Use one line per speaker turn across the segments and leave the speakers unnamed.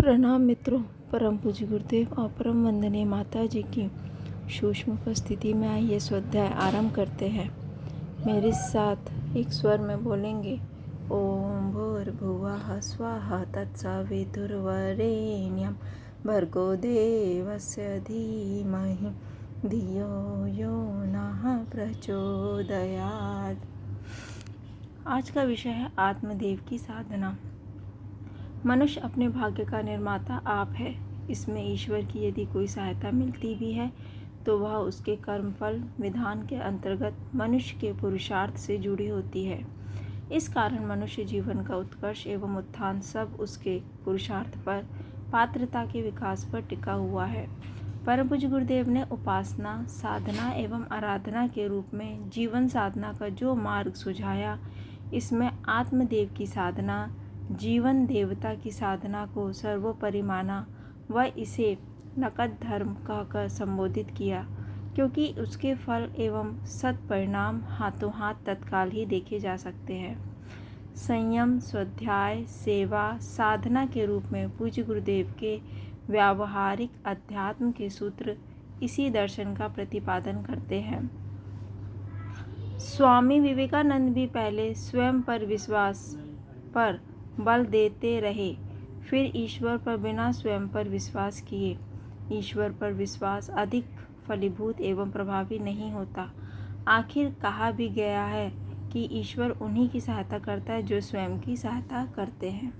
प्रणाम मित्रों। परम पूज्य गुरुदेव और परम वंदनीय माता जी की सूक्ष्म उपस्थिति में आइए स्वाध्याय आरंभ करते हैं। मेरे साथ एक स्वर में बोलेंगे, ओम भूर्भुवः स्वः तत्सवितुर्वरेण्यं भर्गो देवस्य धीमहि धियो यो नः प्रचोदयात्। आज का विषय है आत्मदेव की साधना। मनुष्य अपने भाग्य का निर्माता आप है। इसमें ईश्वर की यदि कोई सहायता मिलती भी है तो वह उसके कर्मफल विधान के अंतर्गत मनुष्य के पुरुषार्थ से जुड़ी होती है। इस कारण मनुष्य जीवन का उत्कर्ष एवं उत्थान सब उसके पुरुषार्थ पर, पात्रता के विकास पर टिका हुआ है। परम पूज्य गुरुदेव ने उपासना, साधना एवं आराधना के रूप में जीवन साधना का जो मार्ग सुझाया, इसमें आत्मदेव की साधना, जीवन देवता की साधना को सर्वोपरि माना व इसे नकद धर्म कहकर संबोधित किया, क्योंकि उसके फल एवं सत्परिणाम हाथों हाथ तत्काल ही देखे जा सकते हैं। संयम, स्वाध्याय, सेवा, साधना के रूप में पूज्य गुरुदेव के व्यावहारिक अध्यात्म के सूत्र इसी दर्शन का प्रतिपादन करते हैं। स्वामी विवेकानंद भी पहले स्वयं पर विश्वास पर बल देते रहे, फिर ईश्वर पर बिना स्वयं पर विश्वास किए। ईश्वर पर विश्वास अधिक फलीभूत एवं प्रभावी नहीं होता। आखिर कहा भी गया है कि ईश्वर उन्हीं की सहायता करता है जो स्वयं की सहायता करते हैं।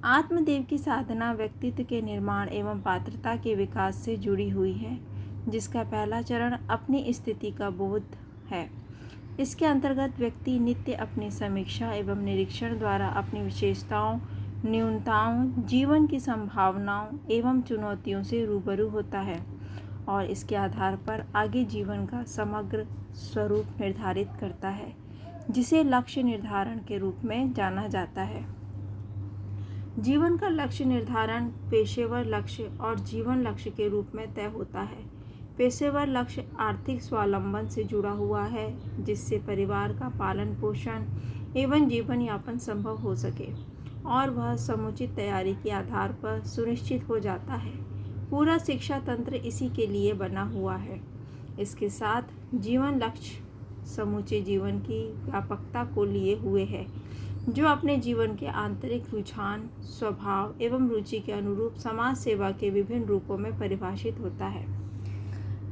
आत्मदेव की साधना व्यक्तित्व के निर्माण एवं पात्रता के विकास से जुड़ी हुई है, जिसका पहला चरण अपनी स्थिति का बोध है। इसके अंतर्गत व्यक्ति नित्य अपनी समीक्षा एवं निरीक्षण द्वारा अपनी विशेषताओं, न्यूनताओं, जीवन की संभावनाओं एवं चुनौतियों से रूबरू होता है और इसके आधार पर आगे जीवन का समग्र स्वरूप निर्धारित करता है, जिसे लक्ष्य निर्धारण के रूप में जाना जाता है। जीवन का लक्ष्य निर्धारण पेशेवर लक्ष्य और जीवन लक्ष्य के रूप में तय होता है। पेशेवर लक्ष्य आर्थिक स्वावलंबन से जुड़ा हुआ है, जिससे परिवार का पालन पोषण एवं जीवन यापन संभव हो सके और वह समुचित तैयारी के आधार पर सुनिश्चित हो जाता है। पूरा शिक्षा तंत्र इसी के लिए बना हुआ है। इसके साथ जीवन लक्ष्य समूचे जीवन की व्यापकता को लिए हुए है, जो अपने जीवन के आंतरिक रुझान, स्वभाव एवं रुचि के अनुरूप समाज सेवा के विभिन्न रूपों में परिभाषित होता है।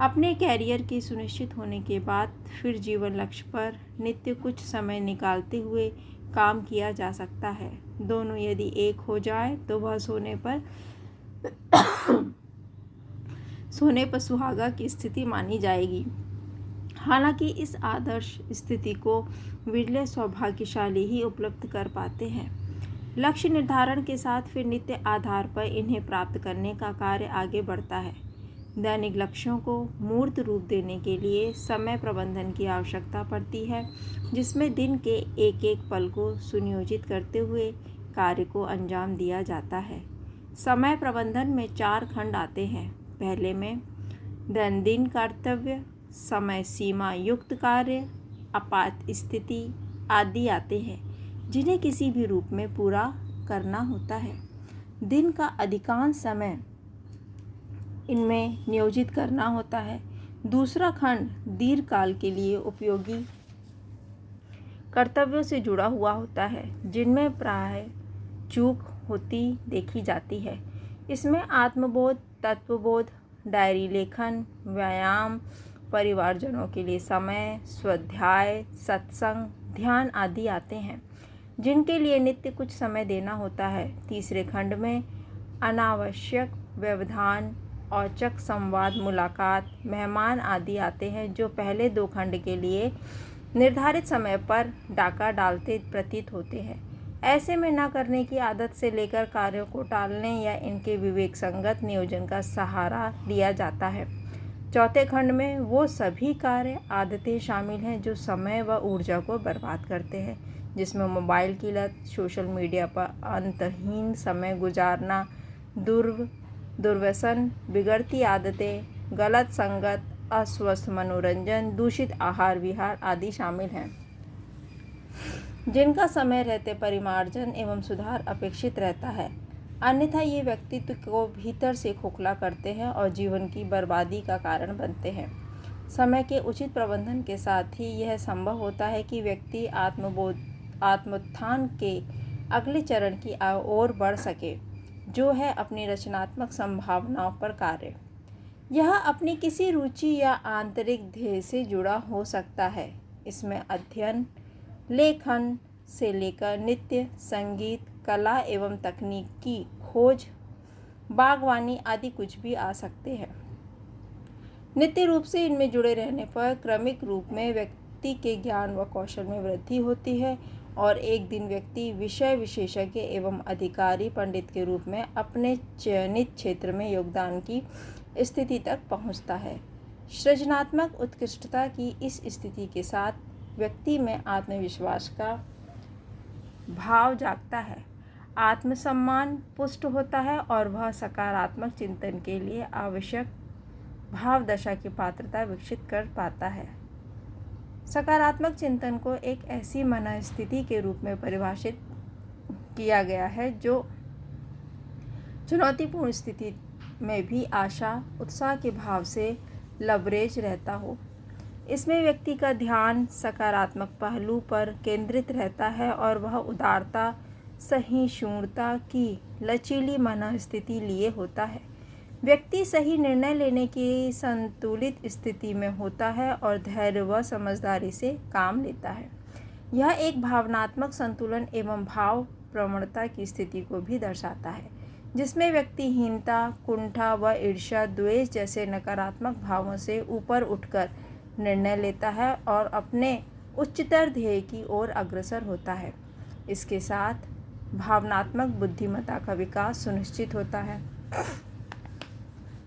अपने कैरियर की सुनिश्चित होने के बाद फिर जीवन लक्ष्य पर नित्य कुछ समय निकालते हुए काम किया जा सकता है। दोनों यदि एक हो जाए तो वह सोने पर सुहागा की स्थिति मानी जाएगी। हालांकि इस आदर्श स्थिति को विरले सौभाग्यशाली ही उपलब्ध कर पाते हैं। लक्ष्य निर्धारण के साथ फिर नित्य आधार पर इन्हें प्राप्त करने का कार्य आगे बढ़ता है। दैनिक लक्ष्यों को मूर्त रूप देने के लिए समय प्रबंधन की आवश्यकता पड़ती है, जिसमें दिन के एक एक पल को सुनियोजित करते हुए कार्य को अंजाम दिया जाता है। समय प्रबंधन में 4 खंड आते हैं। पहले में दैनंदिन कर्तव्य, समय सीमा युक्त कार्य, आपात स्थिति आदि आते हैं, जिन्हें किसी भी रूप में पूरा करना होता है। दिन का अधिकांश समय इनमें नियोजित करना होता है। दूसरा खंड दीर्घकाल के लिए उपयोगी कर्तव्यों से जुड़ा हुआ होता है, जिनमें प्राय चूक होती देखी जाती है। इसमें आत्मबोध, तत्वबोध, डायरी लेखन, व्यायाम, परिवारजनों के लिए समय, स्वाध्याय, सत्संग, ध्यान आदि आते हैं, जिनके लिए नित्य कुछ समय देना होता है। तीसरे खंड में अनावश्यक व्यवधान, औचक संवाद, मुलाकात, मेहमान आदि आते हैं, जो पहले 2 खंड के लिए निर्धारित समय पर डाका डालते प्रतीत होते हैं। ऐसे में न करने की आदत से लेकर कार्यों को टालने या इनके विवेक संगत नियोजन का सहारा लिया जाता है। चौथे खंड में वो सभी कार्य आदतें शामिल हैं जो समय व ऊर्जा को बर्बाद करते हैं, जिसमें मोबाइल की लत, सोशल मीडिया पर अंतहीन समय गुजारना, दुर्व्यसन, बिगड़ती आदतें, गलत संगत, अस्वस्थ मनोरंजन, दूषित आहार विहार आदि शामिल हैं, जिनका समय रहते परिमार्जन एवं सुधार अपेक्षित रहता है। अन्यथा ये व्यक्तित्व को भीतर से खोखला करते हैं और जीवन की बर्बादी का कारण बनते हैं। समय के उचित प्रबंधन के साथ ही यह संभव होता है कि व्यक्ति आत्मोत्थान के अगले चरण की ओर बढ़ सके, जो है अपनी रचनात्मक संभावनाओं पर कार्य। यह अपनी किसी रुचि या आंतरिक ध्येय से जुड़ा हो सकता है। इसमें अध्ययन, लेखन से लेकर नृत्य, संगीत, कला एवं तकनीक की खोज, बागवानी आदि कुछ भी आ सकते हैं। नित्य रूप से इनमें जुड़े रहने पर क्रमिक रूप में व्यक्ति के ज्ञान व कौशल में वृद्धि होती है और एक दिन व्यक्ति विषय विशेषज्ञ एवं अधिकारी पंडित के रूप में अपने चयनित क्षेत्र में योगदान की स्थिति तक पहुंचता है। सृजनात्मक उत्कृष्टता की इस स्थिति के साथ व्यक्ति में आत्मविश्वास का भाव जागता है, आत्मसम्मान पुष्ट होता है और वह सकारात्मक चिंतन के लिए आवश्यक भाव दशा की पात्रता विकसित कर पाता है। सकारात्मक चिंतन को एक ऐसी मनस्थिति के रूप में परिभाषित किया गया है जो चुनौतीपूर्ण स्थिति में भी आशा, उत्साह के भाव से लबरेज रहता हो। इसमें व्यक्ति का ध्यान सकारात्मक पहलू पर केंद्रित रहता है और वह उदारता, सहिष्णुता की लचीली मनस्थिति लिए होता है। व्यक्ति सही निर्णय लेने की संतुलित स्थिति में होता है और धैर्य व समझदारी से काम लेता है। यह एक भावनात्मक संतुलन एवं भाव प्रवणता की स्थिति को भी दर्शाता है, जिसमें व्यक्ति हीनता, कुंठा व ईर्ष्या, द्वेष जैसे नकारात्मक भावों से ऊपर उठकर निर्णय लेता है और अपने उच्चतर ध्येय की ओर अग्रसर होता है। इसके साथ भावनात्मक बुद्धिमत्ता का विकास सुनिश्चित होता है।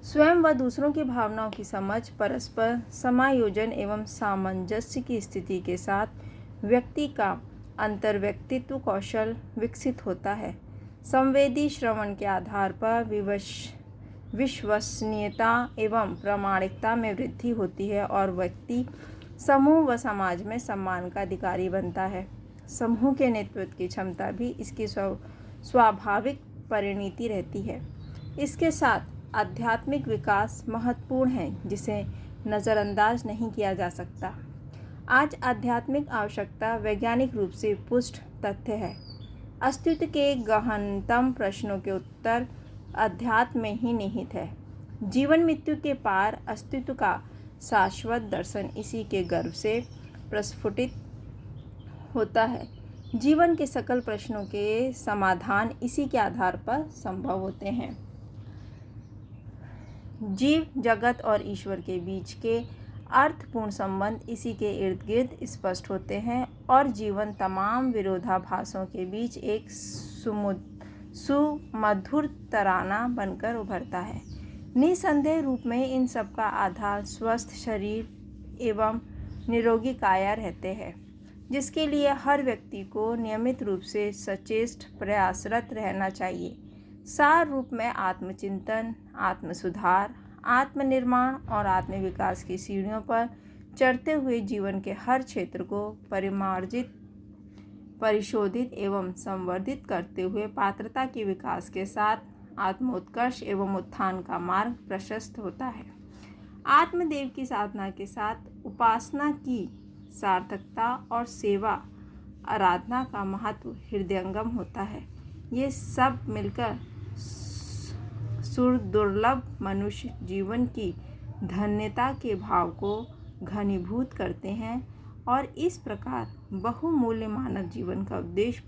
स्वयं व दूसरों की भावनाओं की समझ, परस्पर समायोजन एवं सामंजस्य की स्थिति के साथ व्यक्ति का अंतर्व्यक्तित्व कौशल विकसित होता है। संवेदी श्रवण के आधार पर विश्वसनीयता एवं प्रामाणिकता में वृद्धि होती है और व्यक्ति समूह व समाज में सम्मान का अधिकारी बनता है। समूह के नेतृत्व की क्षमता भी इसकी स्वाभाविक परिणति रहती है। इसके साथ आध्यात्मिक विकास महत्वपूर्ण है, जिसे नज़रअंदाज नहीं किया जा सकता। आज आध्यात्मिक आवश्यकता वैज्ञानिक रूप से पुष्ट तथ्य है। अस्तित्व के गहनतम प्रश्नों के उत्तर अध्यात्म में ही निहित है। जीवन मृत्यु के पार अस्तित्व का शाश्वत दर्शन इसी के गर्भ से प्रस्फुटित होता है। जीवन के सकल प्रश्नों के समाधान इसी के आधार पर संभव होते हैं। जीव जगत और ईश्वर के बीच के अर्थपूर्ण संबंध इसी के इर्द गिर्द स्पष्ट होते हैं और जीवन तमाम विरोधाभासों के बीच एक सुमधुर तराना बनकर उभरता है। निसंदेह रूप में इन सब का आधार स्वस्थ शरीर एवं निरोगी काया रहते हैं, जिसके लिए हर व्यक्ति को नियमित रूप से सचेष्ट प्रयासरत रहना चाहिए। सार रूप में आत्मचिंतन, आत्मसुधार, आत्मनिर्माण और आत्मविकास की सीढ़ियों पर चढ़ते हुए जीवन के हर क्षेत्र को परिमार्जित, परिशोधित एवं संवर्धित करते हुए पात्रता के विकास के साथ आत्मोत्कर्ष एवं उत्थान का मार्ग प्रशस्त होता है। आत्मदेव की साधना के साथ उपासना की सार्थकता और सेवा आराधना का महत्व हृदयंगम होता है। ये सब मिलकर सुदुर्लभ मनुष्य जीवन की धन्यता के भाव को घनीभूत करते हैं और इस प्रकार बहुमूल्य मानव जीवन का उद्देश्य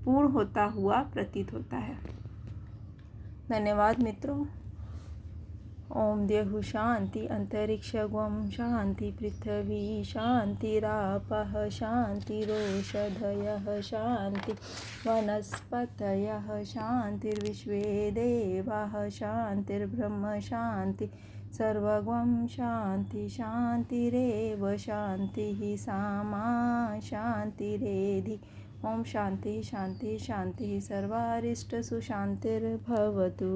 पूर्ण होता हुआ प्रतीत होता है। धन्यवाद मित्रों। ओम देहु शांति, अंतरिक्षगम शांति, पृथ्वी शांतिरापः शांतिरोषधयः शांति, वनस्पतयः शांतिर्विश्वे देवाः शांतिर्ब्रह्म शांति, सर्वगम शांति शांतिरेव शांतिः सामा शांतिरेधि। ओम शांति शांति शांति, सर्वारिष्ट सुशांतिर्भवतु।